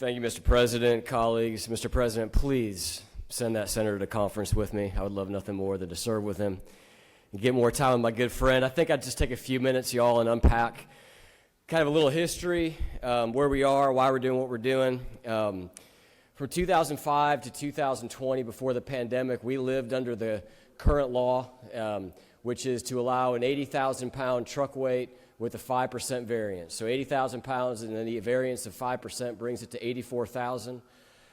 Thank you, Mr. President, colleagues. Mr. President, please send that senator to conference with me. I would love nothing more than to serve with him and get more time with my good friend. I think I'd just take a few minutes, y'all, and unpack kind of a little history, where we are, why we're doing what we're doing. From 2005 to 2020, before the pandemic, we lived under the current law, which is to allow an 80,000-pound truck weight with a 5% variance. So 80,000 pounds, and then the variance of 5% brings it to 84,000.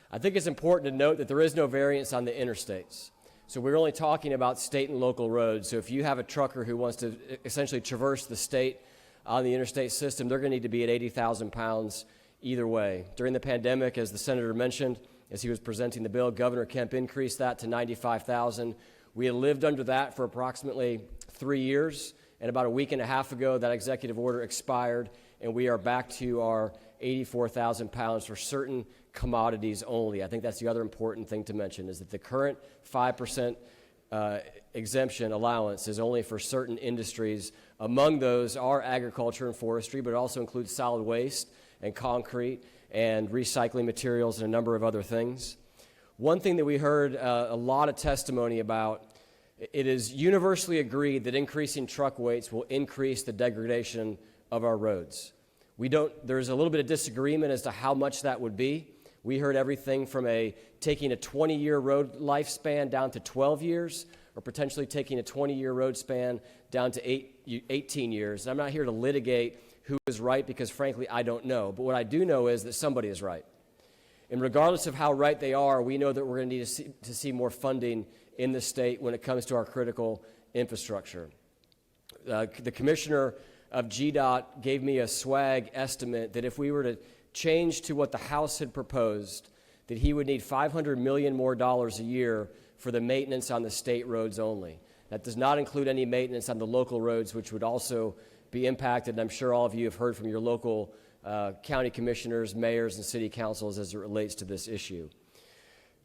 I think it's important to note that there is no variance on the interstates. So we're only talking about state and local roads. So if you have a trucker who wants to essentially traverse the state on the interstate system, they're going to need to be at 80,000 pounds either way. During the pandemic, as the senator mentioned, as he was presenting the bill, Governor Kemp increased that to 95,000. We had lived under that for approximately 3 years. And about a week and a half ago, that executive order expired, and we are back to our 84,000 pounds for certain commodities only. I think that's the other important thing to mention, is that the current 5% exemption allowance is only for certain industries. Among those are agriculture and forestry, but it also includes solid waste and concrete and recycling materials and a number of other things. One thing that we heard a lot of testimony about, it is universally agreed that increasing truck weights will increase the degradation of our roads. There's a little bit of disagreement as to how much that would be. We heard everything from taking a 20-year road lifespan down to 12 years, or potentially taking a 20-year road span down to 18 years. And I'm not here to litigate who is right, because frankly, I don't know. But what I do know is that somebody is right. And regardless of how right they are, we know that we're going to need to see more funding in the state when it comes to our critical infrastructure. The commissioner of GDOT gave me a swag estimate that if we were to change to what the House had proposed, that he would need $500 million more a year for the maintenance on the state roads only. That does not include any maintenance on the local roads, which would also be impacted. And I'm sure all of you have heard from your local county commissioners, mayors, and city councils as it relates to this issue.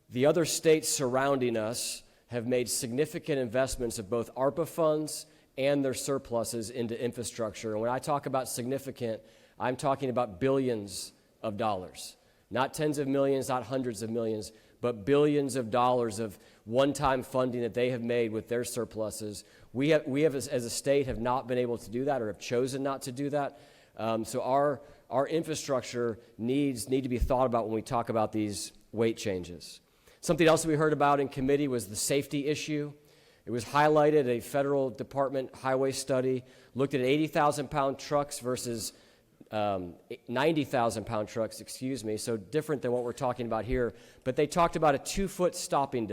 The other states surrounding us have made significant investments of both ARPA funds and their surpluses into infrastructure. And when I talk about significant, I'm talking about billions of dollars. Not tens of millions, not hundreds of millions, but billions of dollars of one-time funding that they have made with their surpluses. We have as a state have not been able to do that, or have chosen not to do that. So our infrastructure need to be thought about when we talk about these weight changes. Something else that we heard about in committee was the safety issue. It was highlighted. A federal department highway study looked at 80,000-pound trucks versus 90,000-pound trucks, so different than what we're talking about here. But they talked about a 2-foot stopping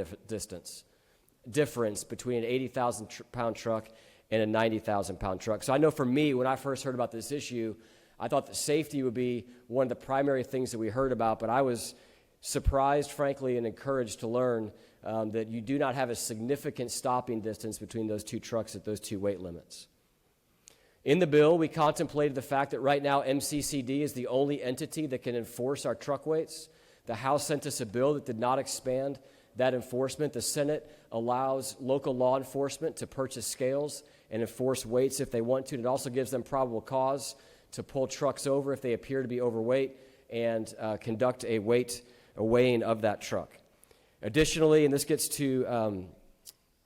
difference between an 80,000-pound truck and a 90,000-pound truck. So I know for me, when I first heard about this issue, I thought that safety would be one of the primary things that we heard about, but I was surprised, frankly, and encouraged to learn that you do not have a significant stopping distance between those two trucks at those two weight limits. In the bill, we contemplated the fact that right now MCCD is the only entity that can enforce our truck weights. The House sent us a bill that did not expand that enforcement. The Senate allows local law enforcement to purchase scales and enforce weights if they want to. And it also gives them probable cause to pull trucks over if they appear to be overweight and conduct a weighing of that truck. Additionally, and this gets to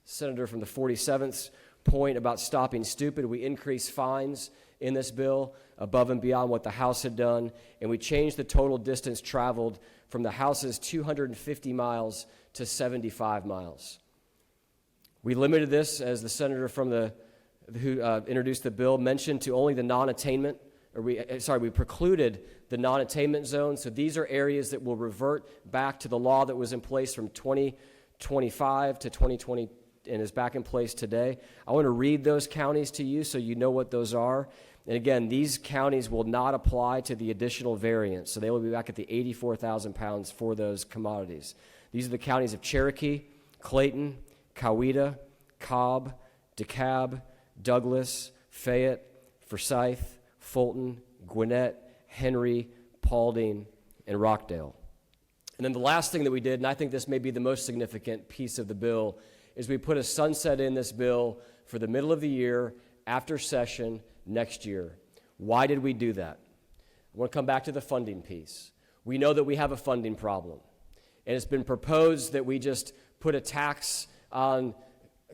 Senator from the 47th point about stopping stupid, we increased fines in this bill above and beyond what the House had done, and we changed the total distance traveled from the House's 250 miles to 75 miles. We limited this, as the senator who introduced the bill mentioned, to only the non-attainment, we precluded the non-attainment zone. So these are areas that will revert back to the law that was in place from 2025 to 2020 and is back in place today. I want to read those counties to you so you know what those are. And again, these counties will not apply to the additional variance, so they will be back at the 84,000 pounds for those commodities. These are the counties of Cherokee, Clayton, Coweta, Cobb, DeKalb, Douglas, Fayette, Forsyth, Fulton, Gwinnett, Henry, Paulding, and Rockdale. And then the last thing that we did, and I think this may be the most significant piece of the bill, is we put a sunset in this bill for the middle of the year after session next year. Why did we do that? I want to come back to the funding piece. We know that we have a funding problem. And it's been proposed that we just put a tax on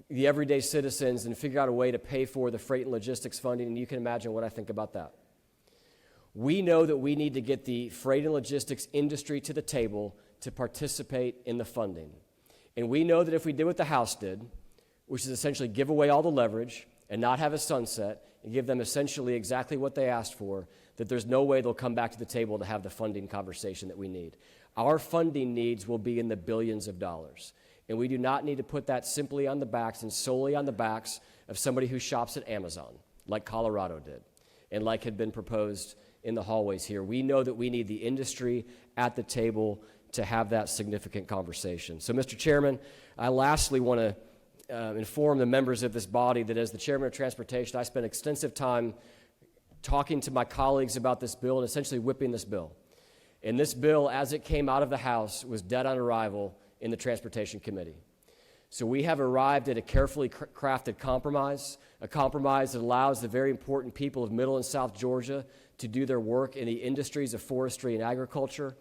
the everyday citizens and figure out a way to pay for the freight and logistics funding, and you can imagine what I think about that. We know that we need to get the freight and logistics industry to the table to participate in the funding. And we know that if we did what the House did, which is essentially give away all the leverage and not have a sunset and give them essentially exactly what they asked for, that there's no way they'll come back to the table to have the funding conversation that we need. Our funding needs will be in the billions of dollars. And we do not need to put that simply on the backs and solely on the backs of somebody who shops at Amazon, like Colorado did, and like had been proposed in the hallways here. We know that we need the industry at the table to have that significant conversation. So, Mr. Chairman, I lastly want to inform the members of this body that as the Chairman of Transportation, I spent extensive time talking to my colleagues about this bill and essentially whipping this bill. And this bill, as it came out of the House, was dead on arrival in the Transportation Committee. So we have arrived at a carefully crafted compromise, a compromise that allows the very important people of Middle and South Georgia to do their work in the industries of forestry and agriculture,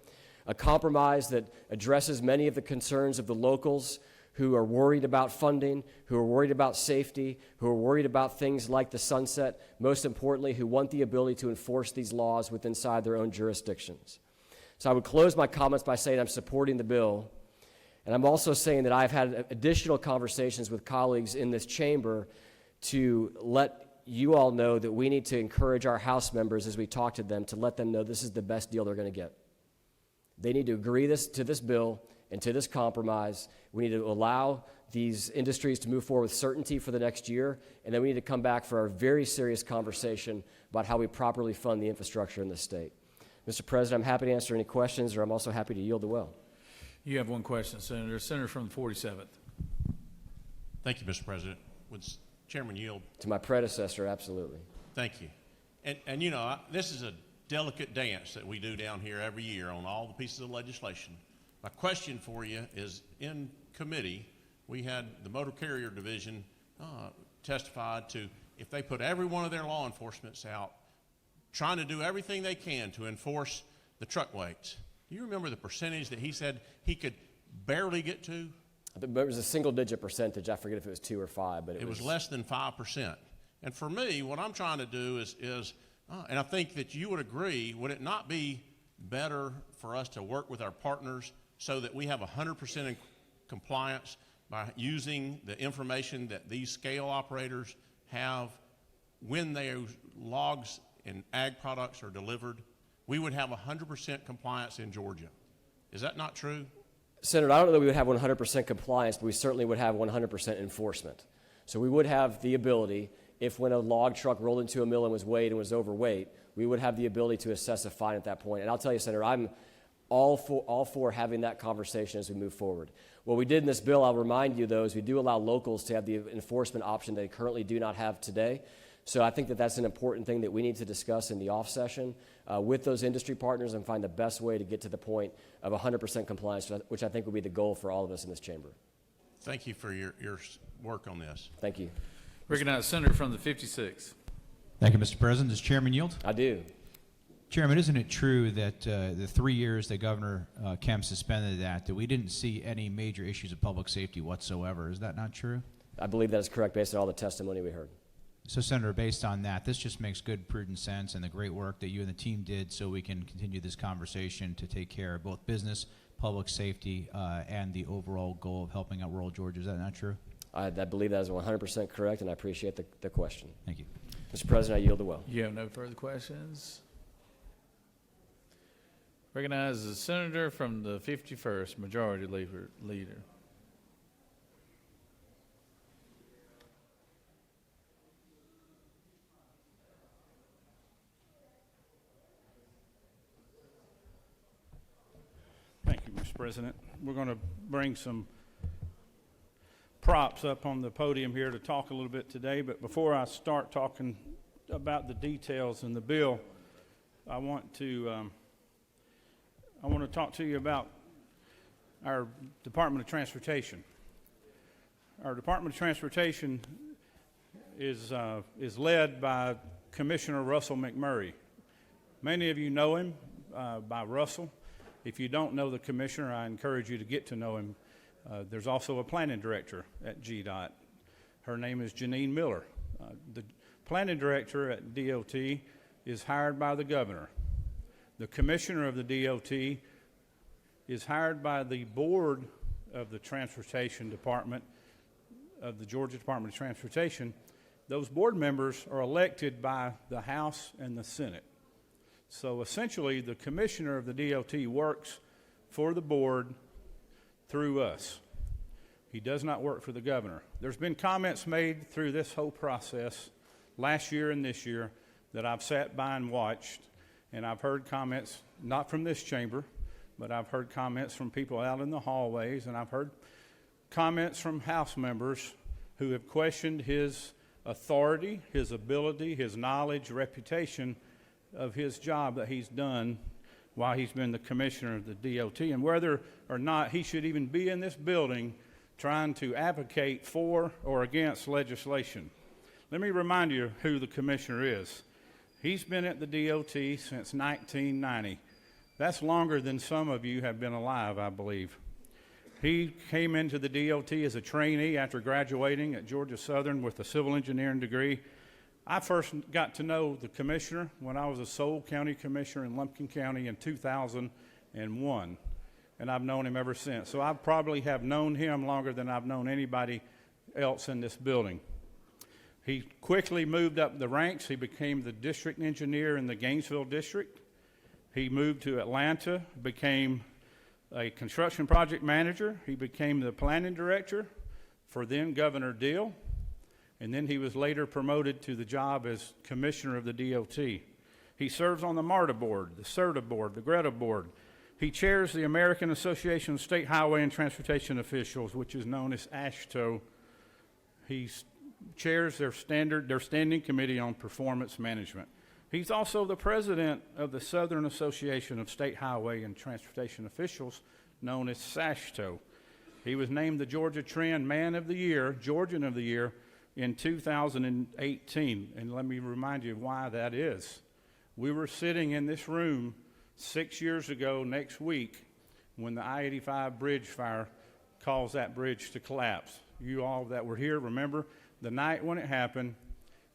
a compromise that addresses many of the concerns of the locals who are worried about funding, who are worried about safety, who are worried about things like the sunset, most importantly, who want the ability to enforce these laws within inside their own jurisdictions. So I would close my comments by saying I'm supporting the bill, and I'm also saying that I've had additional conversations with colleagues in this chamber to let you all know that we need to encourage our House members as we talk to them to let them know this is the best deal they're going to get. They need to agree to this bill and to this compromise. We need to allow these industries to move forward with certainty for the next year, and then we need to come back for our very serious conversation about how we properly fund the infrastructure in this state. Mr. President, I'm happy to answer any questions, or I'm also happy to yield the well. You have one question, Senator. Senator from the 47th. Thank you, Mr. President. Would Chairman yield? To my predecessor, absolutely. Thank you. And you know, this is a delicate dance that we do down here every year on all the pieces of legislation. My question for you is, in committee, we had the Motor Carrier Division testified to if they put every one of their law enforcements out trying to do everything they can to enforce the truck weights. Do you remember the percentage that he said he could barely get to? It was a single-digit percentage. I forget if it was 2 or 5, but it was less than 5%. And for me, what I'm trying to do is and I think that you would agree, would it not be better for us to work with our partners so that we have 100% in compliance by using the information that these scale operators have when their logs and ag products are delivered? We would have 100% compliance in Georgia. Is that not true? Senator, I don't know that we would have 100% compliance, but we certainly would have 100% enforcement. So we would have the ability, if when a log truck rolled into a mill and was weighed and was overweight, we would have the ability to assess a fine at that point. And I'll tell you, Senator, I'm all for having that conversation as we move forward. What we did in this bill, I'll remind you, though, is we do allow locals to have the enforcement option they currently do not have today. So I think that that's an important thing that we need to discuss in the off session with those industry partners and find the best way to get to the point of 100% compliance, which I think would be the goal for all of us in this chamber. Thank you for your work on this. Thank you. Recognize Senator from the 56th. Thank you, Mr. President. Does Chairman yield? I do. Chairman, isn't it true that the 3 years that Governor Kemp suspended that we didn't see any major issues of public safety whatsoever? Is that not true? I believe that is correct based on all the testimony we heard. So, Senator, based on that, this just makes good, prudent sense and the great work that you and the team did so we can continue this conversation to take care of both business, public safety, and the overall goal of helping out rural Georgia. Is that not true? I believe that is 100% correct, and I appreciate the question. Thank you. Mr. President, I yield the well. You have no further questions. Recognize the Senator from the 51st, Majority Leader. Thank you, Mr. President. We're going to bring some props up on the podium here to talk a little bit today, but before I start talking about the details in the bill, I want to talk to you about our Department of Transportation. Our Department of Transportation is led by Commissioner Russell McMurray. Many of you know him by Russell. If you don't know the commissioner, I encourage you to get to know him. There's also a planning director at GDOT. Her name is Janine Miller. The planning director at DOT is hired by the governor. The commissioner of the DOT is hired by the board of the Transportation Department of the Georgia Department of Transportation. Those board members are elected by the House and the Senate. So essentially, the commissioner of the DOT works for the board through us. He does not work for the governor. There's been comments made through this whole process last year and this year that I've sat by and watched, and I've heard comments, not from this chamber, but I've heard comments from people out in the hallways, and I've heard comments from House members who have questioned his authority, his ability, his knowledge, reputation of his job that he's done while he's been the commissioner of the DOT, and whether or not he should even be in this building trying to advocate for or against legislation. Let me remind you who the commissioner is. He's been at the DOT since 1990. That's longer than some of you have been alive, I believe. He came into the DOT as a trainee after graduating at Georgia Southern with a civil engineering degree. I first got to know the commissioner when I was a sole county commissioner in Lumpkin County in 2001, and I've known him ever since. So I probably have known him longer than I've known anybody else in this building. He quickly moved up the ranks. He became the district engineer in the Gainesville district. He moved to Atlanta, became a construction project manager. He became the planning director for then Governor Deal. And then he was later promoted to the job as commissioner of the DOT. He serves on the MARTA board, the CERTA board, the GRETA board. He chairs the American Association of State Highway and Transportation Officials, which is known as AASHTO. He chairs their standing committee on performance management. He's also the president of the Southern Association of State Highway and Transportation Officials, known as SASHTO. He was named the Georgia Trend Man of the Year, Georgian of the Year, in 2018. And let me remind you why that is. We were sitting in this room 6 years ago next week when the I-85 bridge fire caused that bridge to collapse. You all that were here remember the night when it happened,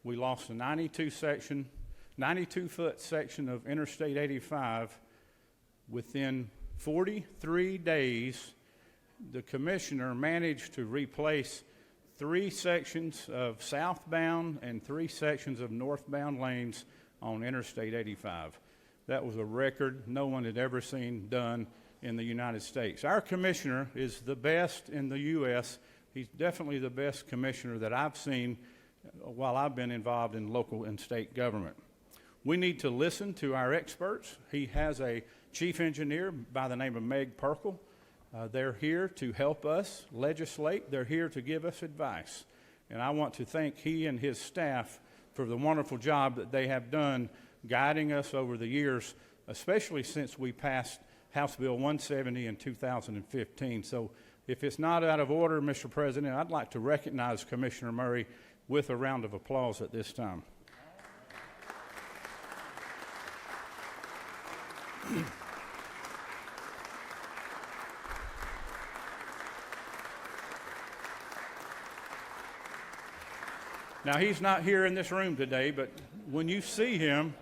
we lost a 92-foot section of Interstate 85. Within 43 days, the commissioner managed to replace 3 sections of southbound and 3 sections of northbound lanes on Interstate 85. That was a record no one had ever seen done in the United States. Our commissioner is the best in the U.S. He's definitely the best commissioner that I've seen while I've been involved in local and state government. We need to listen to our experts. He has a chief engineer by the name of Meg Perkle. They're here to help us legislate. They're here to give us advice. And I want to thank he and his staff for the wonderful job that they have done guiding us over the years, especially since we passed House Bill 170 in 2015. So if it's not out of order, Mr. President, I'd like to recognize Commissioner Murray with a round of applause at this time. Now, he's not here in this room today, but when you see him,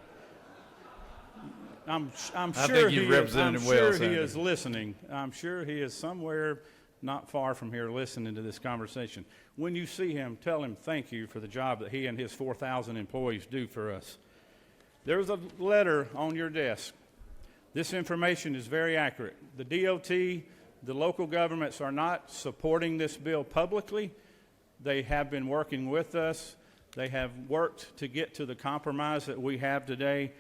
I'm sure he is listening. I'm sure he is somewhere not far from here listening to this conversation. When you see him, tell him thank you for the job that he and his 4,000 employees do for us. There's a letter on your desk. This information is very accurate. The DOT, the local governments are not supporting this bill publicly. They have been working with us. They have worked to get to the compromise that we have today.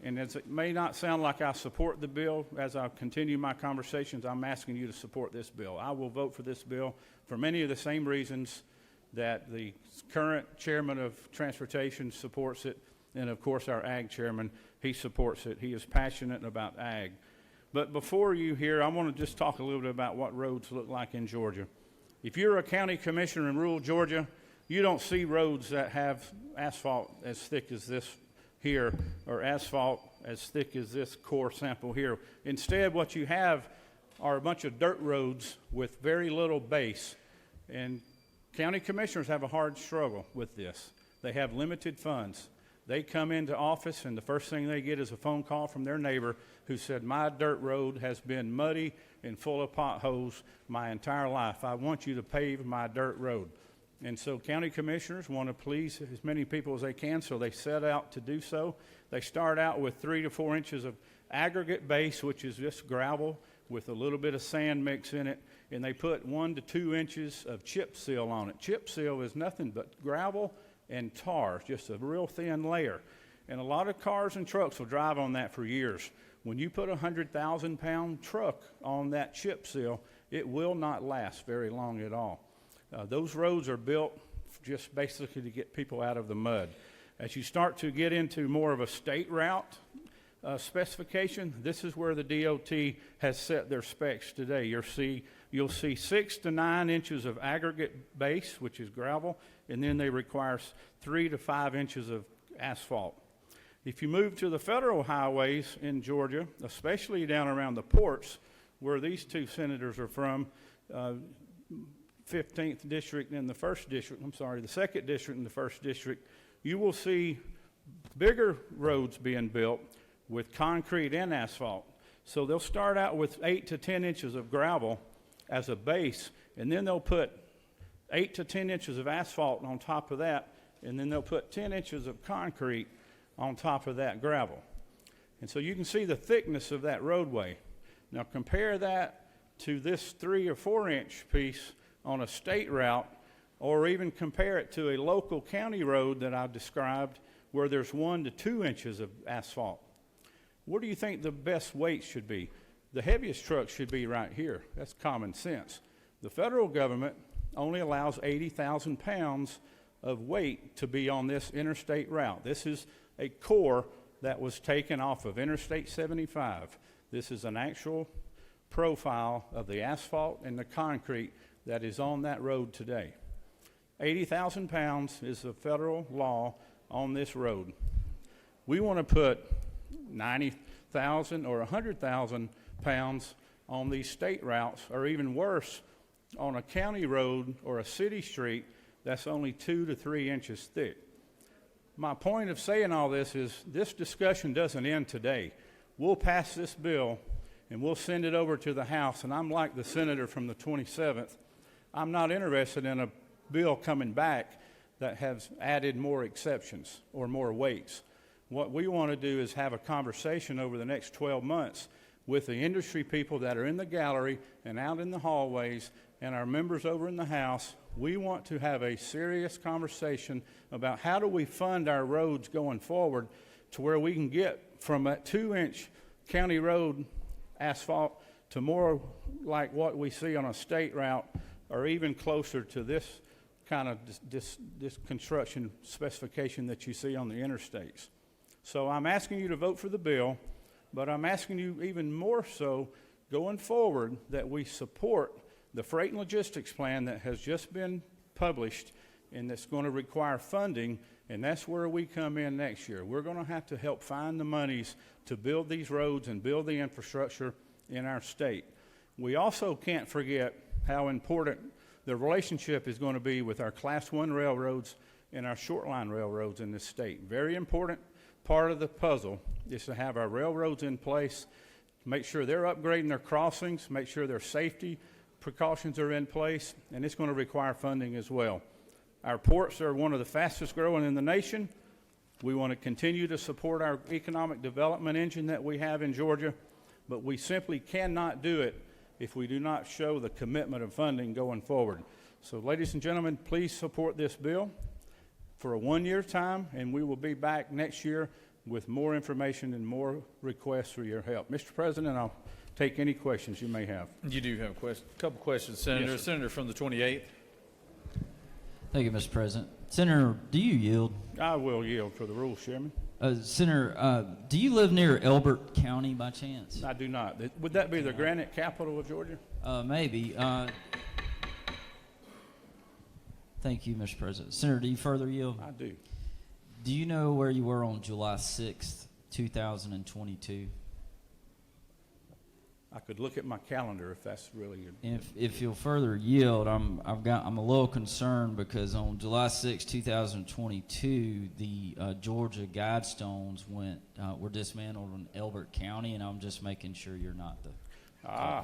And as it may not sound like I support the bill, as I continue my conversations, I'm asking you to support this bill. I will vote for this bill for many of the same reasons that the current chairman of transportation supports it, and of course our ag chairman, he supports it. He is passionate about ag. But before you hear, I want to just talk a little bit about what roads look like in Georgia. If you're a county commissioner in rural Georgia, you don't see roads that have asphalt as thick as this here or asphalt as thick as this core sample here. Instead, what you have are a bunch of dirt roads with very little base. And county commissioners have a hard struggle with this. They have limited funds. They come into office and the first thing they get is a phone call from their neighbor who said, my dirt road has been muddy and full of potholes my entire life. I want you to pave my dirt road. And so county commissioners want to please as many people as they can, so they set out to do so. They start out with 3 to 4 inches of aggregate base, which is just gravel with a little bit of sand mix in it, and they put 1 to 2 inches of chip seal on it. Chip seal is nothing but gravel and tar, just a real thin layer. And a lot of cars and trucks will drive on that for years. When you put a 100,000-pound truck on that chip seal, it will not last very long at all. Those roads are built just basically to get people out of the mud. As you start to get into more of a state route specification, this is where the DOT has set their specs today. You'll see 6 to 9 inches of aggregate base, which is gravel, and then they require 3 to 5 inches of asphalt. If you move to the federal highways in Georgia, especially down around the ports, where these two senators are from, 15th district and the 1st district, the 2nd district and the 1st district, you will see bigger roads being built with concrete and asphalt. So they'll start out with 8 to 10 inches of gravel as a base, and then they'll put 8 to 10 inches of asphalt on top of that, and then they'll put 10 inches of concrete on top of that gravel. And so you can see the thickness of that roadway. Now compare that to this 3 or 4 inch piece on a state route, or even compare it to a local county road that I've described where there's 1 to 2 inches of asphalt. What do you think the best weight should be? The heaviest truck should be right here. That's common sense. The federal government only allows 80,000 pounds of weight to be on this interstate route. This is a core that was taken off of Interstate 75. This is an actual profile of the asphalt and the concrete that is on that road today. 80,000 pounds is the federal law on this road. We want to put 90,000 or 100,000 pounds on these state routes, or even worse, on a county road or a city street that's only 2 to 3 inches thick. My point of saying all this is this discussion doesn't end today. We'll pass this bill and we'll send it over to the House, and I'm like the senator from the 27th. I'm not interested in a bill coming back that has added more exceptions or more weights. What we want to do is have a conversation over the next 12 months with the industry people that are in the gallery and out in the hallways and our members over in the House. We want to have a serious conversation about how do we fund our roads going forward to where we can get from that 2-inch county road asphalt to more like what we see on a state route, or even closer to this kind of this construction specification that you see on the interstates. So I'm asking you to vote for the bill, but I'm asking you even more so going forward that we support the freight and logistics plan that has just been published and that's going to require funding, and that's where we come in next year. We're going to have to help find the monies to build these roads and build the infrastructure in our state. We also can't forget how important the relationship is going to be with our Class 1 railroads and our short line railroads in this state. Very important part of the puzzle is to have our railroads in place, make sure they're upgrading their crossings, make sure their safety precautions are in place, and it's going to require funding as well. Our ports are one of the fastest growing in the nation. We want to continue to support our economic development engine that we have in Georgia, but we simply cannot do it if we do not show the commitment of funding going forward. So, ladies and gentlemen, please support this bill for a 1-year time, and we will be back next year with more information and more requests for your help. Mr. President, I'll take any questions you may have. You do have a couple questions, Senator. Yes, sir. Senator from the 28th. Thank you, Mr. President. Senator, do you yield? I will yield for the rules, Chairman. Senator, do you live near Elbert County by chance? I do not. Would that be the granite capital of Georgia? Maybe. Thank you, Mr. President. Senator, do you further yield? I do. Do you know where you were on July 6th, 2022? I could look at my calendar if that's really your... And if you'll further yield, I'm a little concerned because on July 6, 2022, the Georgia Guidestones were dismantled in Elbert County, and I'm just making sure you're not the.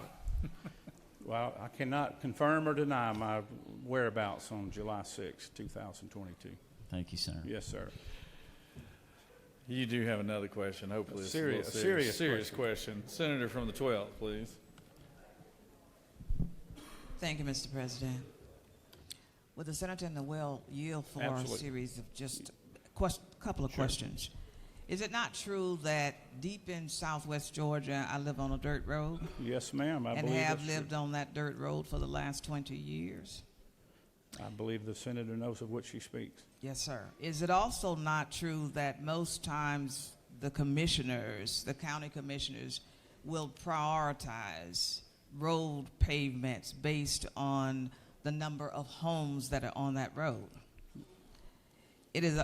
Well, I cannot confirm or deny my whereabouts on July 6, 2022. Thank you, Senator. Yes, sir. You do have another question. Hopefully, it's a little serious question. Senator from the 12th, please. Thank you, Mr. President. Would the senator and the will yield for Absolutely. a series of just couple of questions? Is it not true that deep in southwest Georgia, I live on a dirt road Yes, ma'am. I and believe have that's lived true. on that dirt road for the last 20 years? I believe the senator knows of what she speaks. Yes, sir. Is it also not true that most times the commissioners, the county commissioners, will prioritize road pavements based on the number of homes that are on that road? Is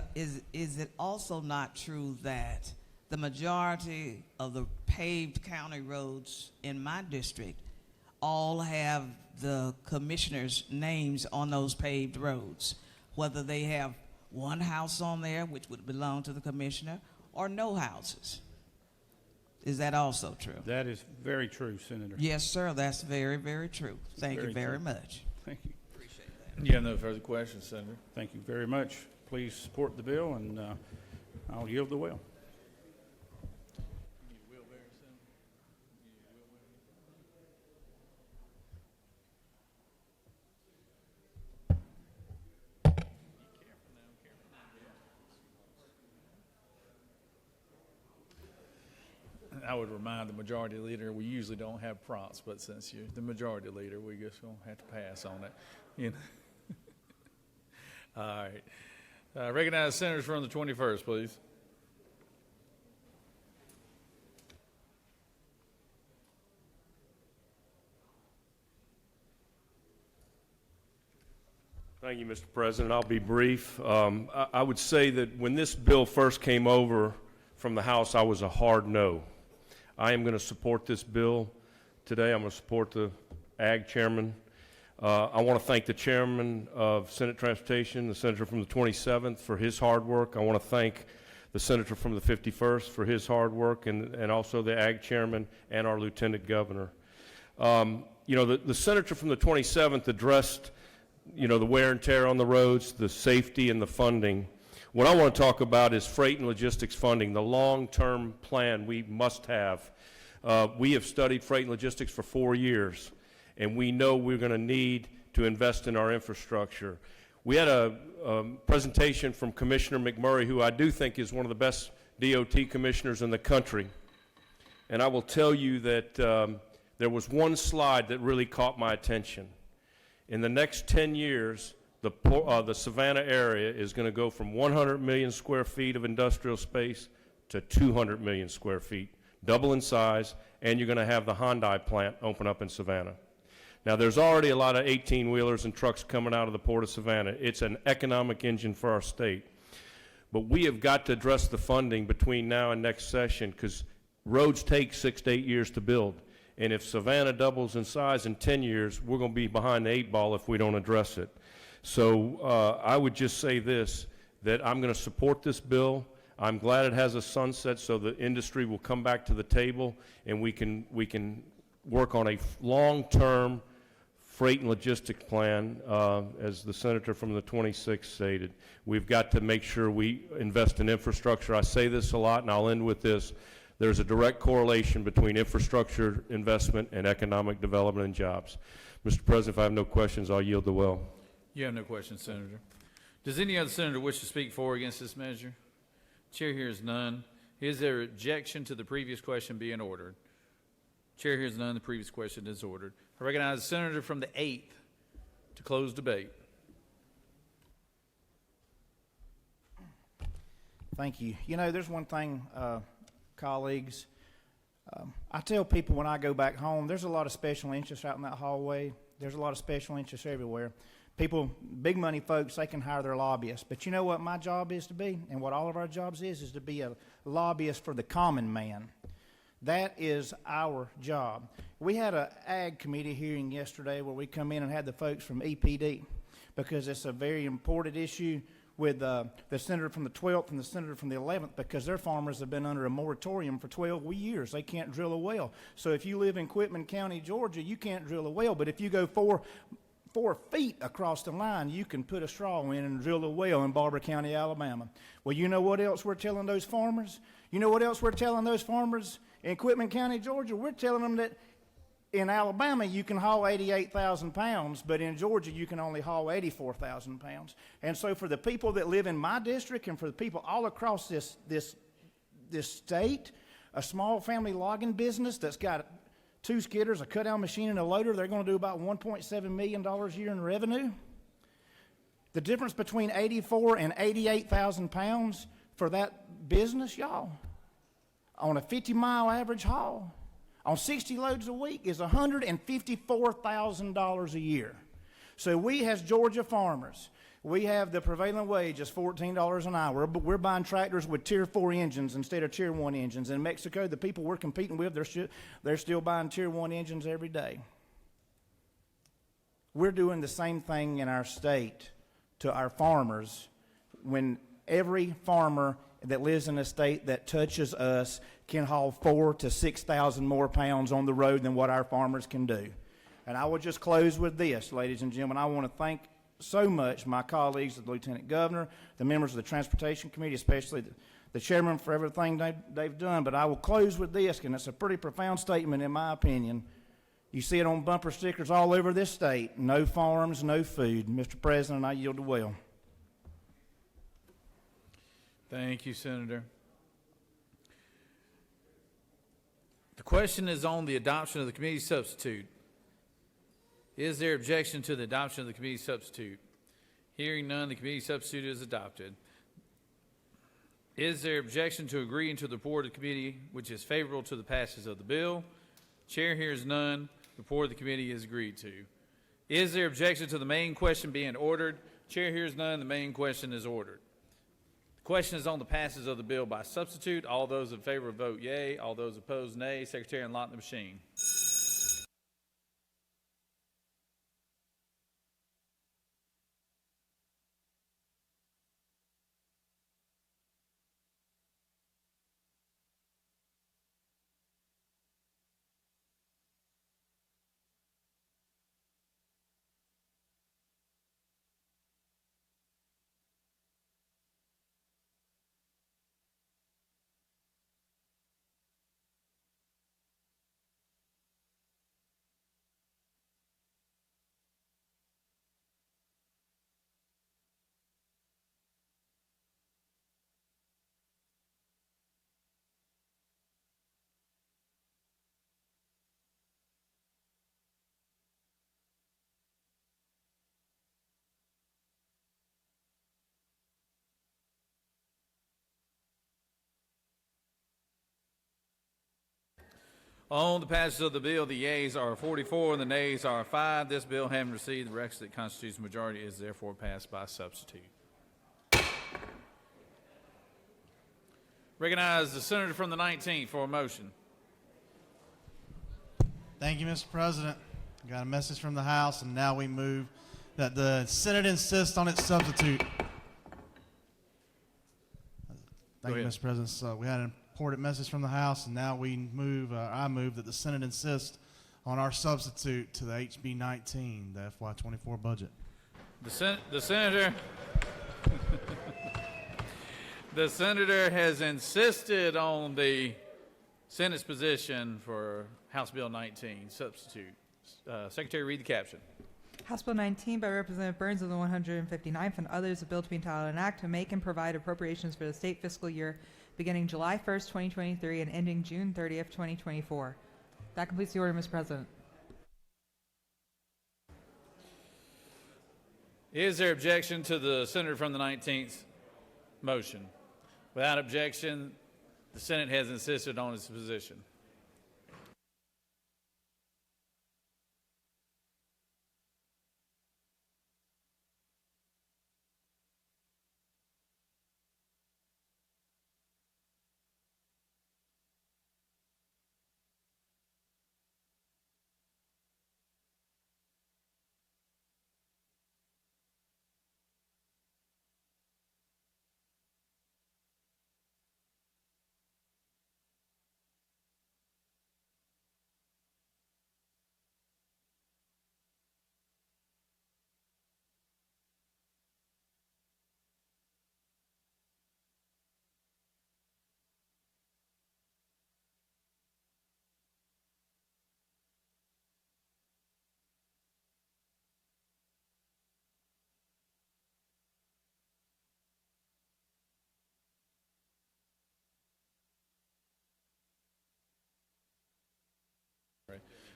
it also not true that the majority of the paved county roads in my district all have the commissioners' names on those paved roads, whether they have one house on there, which would belong to the commissioner, or no houses? Is that also true? That is very true, Senator. Yes, sir. That's very, very true. Thank you Very very true. much. Thank you. You have no further questions, Senator. Thank you very much. Please support the bill, and I'll yield the will. I would remind the majority leader, we usually don't have prompts, but since you're the majority leader, we just gonna have to pass on it. You know? All right. Recognize senators from the 21st, please. Thank you, Mr. President. I'll be brief. I would say that when this bill first came over from the House, I was a hard no. I am going to support this bill today. I'm going to support the Ag Chairman. I want to thank the Chairman of Senate Transportation, the Senator from the 27th, for his hard work. I want to thank the Senator from the 51st for his hard work, and also the Ag Chairman and our Lieutenant Governor. You know, the Senator from the 27th addressed, you know, the wear and tear on the roads, the safety, and the funding. What I want to talk about is freight and logistics funding, the long-term plan we must have. We have studied freight and logistics for 4 years, and we know we're going to need to invest in our infrastructure. We had a presentation from Commissioner McMurray, who I do think is one of the best DOT commissioners in the country. And I will tell you that there was one slide that really caught my attention. In the next 10 years, the Savannah area is going to go from 100 million square feet of industrial space to 200 million square feet, double in size, and you're going to have the Hyundai plant open up in Savannah. Now, there's already a lot of 18-wheelers and trucks coming out of the Port of Savannah. It's an economic engine for our state. But we have got to address the funding between now and next session, because roads take 6 to 8 years to build. And if Savannah doubles in size in 10 years, we're going to be behind the 8 ball if we don't address it. So I would just say this, that I'm going to support this bill. I'm glad it has a sunset so the industry will come back to the table and we can work on a long-term freight and logistics plan, as the senator from the 26th stated. We've got to make sure we invest in infrastructure. I say this a lot, and I'll end with this. There's a direct correlation between infrastructure investment and economic development and jobs. Mr. President, if I have no questions, I'll yield the will. You have no questions, Senator. Does any other senator wish to speak for or against this measure? Chair hears none. Is there objection to the previous question being ordered? Chair hears none. The previous question is ordered. I recognize the senator from the 8th to close debate. Thank you. You know, there's one thing, colleagues. I tell people when I go back home, there's a lot of special interests out in that hallway. There's a lot of special interests everywhere. People, big money folks, they can hire their lobbyists. But you know what my job is to be, and what all of our jobs is to be a lobbyist for the common man. That is our job. We had an ag committee hearing yesterday where we come in and had the folks from EPD, because it's a very important issue with the senator from the 12th and the senator from the 11th, because their farmers have been under a moratorium for 12 years. They can't drill a well. So if you live in Quitman County, Georgia, you can't drill a well. But if you go 4 feet across the line, you can put a straw in and drill a well in Barber County, Alabama. Well, you know what else we're telling those farmers? You know what else we're telling those farmers in Quitman County, Georgia? We're telling them that in Alabama, you can haul 88,000 pounds, but in Georgia, you can only haul 84,000 pounds. And so for the people that live in my district and for the people all across this state, a small family logging business that's got 2 skidders, a cut-down machine, and a loader, they're going to do about $1.7 million a year in revenue. The difference between 84 and 88,000 pounds for that business, y'all, on a 50-mile average haul, on 60 loads a week, is $154,000 a year. So we, as Georgia farmers, we have the prevailing wage is $14 an hour, but we're buying tractors with Tier 4 engines instead of Tier 1 engines. In Mexico, the people we're competing with, they're still buying Tier 1 engines every day. We're doing the same thing in our state to our farmers when every farmer that lives in a state that touches us can haul 4,000 to 6,000 more pounds on the road than what our farmers can do. And I will just close with this, ladies and gentlemen. I want to thank so much my colleagues, the Lieutenant Governor, the members of the Transportation Committee, especially the chairman for everything they've done. But I will close with this, and it's a pretty profound statement in my opinion. You see it on bumper stickers all over this state: no farms, no food. Mr. President, I yield the will. Thank you, Senator. The question is on the adoption of the committee substitute. Is there objection to the adoption of the committee substitute? Hearing none, the committee substitute is adopted. Is there objection to agreeing to the report of the committee which is favorable to the passage of the bill? Chair hears none. The report of the committee is agreed to. Is there objection to the main question being ordered? Chair hears none. The main question is ordered. The question is on the passage of the bill by substitute. All those in favor vote yea. All those opposed, nay. Secretary, unlock the machine. On the passage of the bill, the yeas are 44 and the nays are 5. This bill, having received the requisite constitutional majority, is therefore passed by substitute. Recognize the senator from the 19th for a motion. Thank you, Mr. President. Got a message from the House, and now we move that the Senate insist on its substitute. Thank you, Mr. President. So we had an important message from the House, and now we move. I move that the Senate insist on our substitute to the HB 19, the FY24 budget. The senator. The senator has insisted on the Senate's position for House Bill 19 substitute. Secretary, read the caption. House Bill 19 by Representative Burns of the 159th and others, a bill to be entitled an act to make and provide appropriations for the state fiscal year beginning July 1st, 2023 and ending June 30th, 2024. That completes the order, Mr. President. Is there objection to the senator from the 19th motion? Without objection, the Senate has insisted on its position.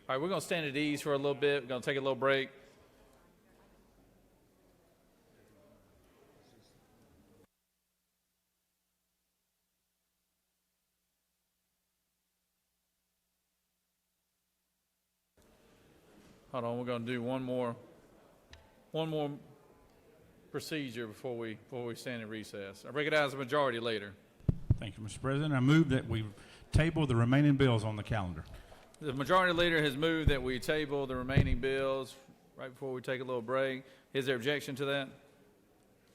All right, we're going to stand at ease for a little bit. We're going to take a little break. Hold on, we're going to do one more procedure before we stand in recess. I recognize the majority leader. Thank you, Mr. President. I move that we table the remaining bills on the calendar. The majority leader has moved that we table the remaining bills right before we take a little break. Is there objection to that?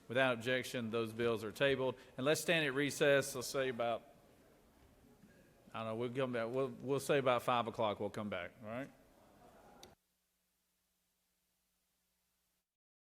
Without objection, those bills are tabled. And let's stand at recess. Let's say about, I don't know, we'll come back. We'll say about 5 o'clock we'll come back, all right?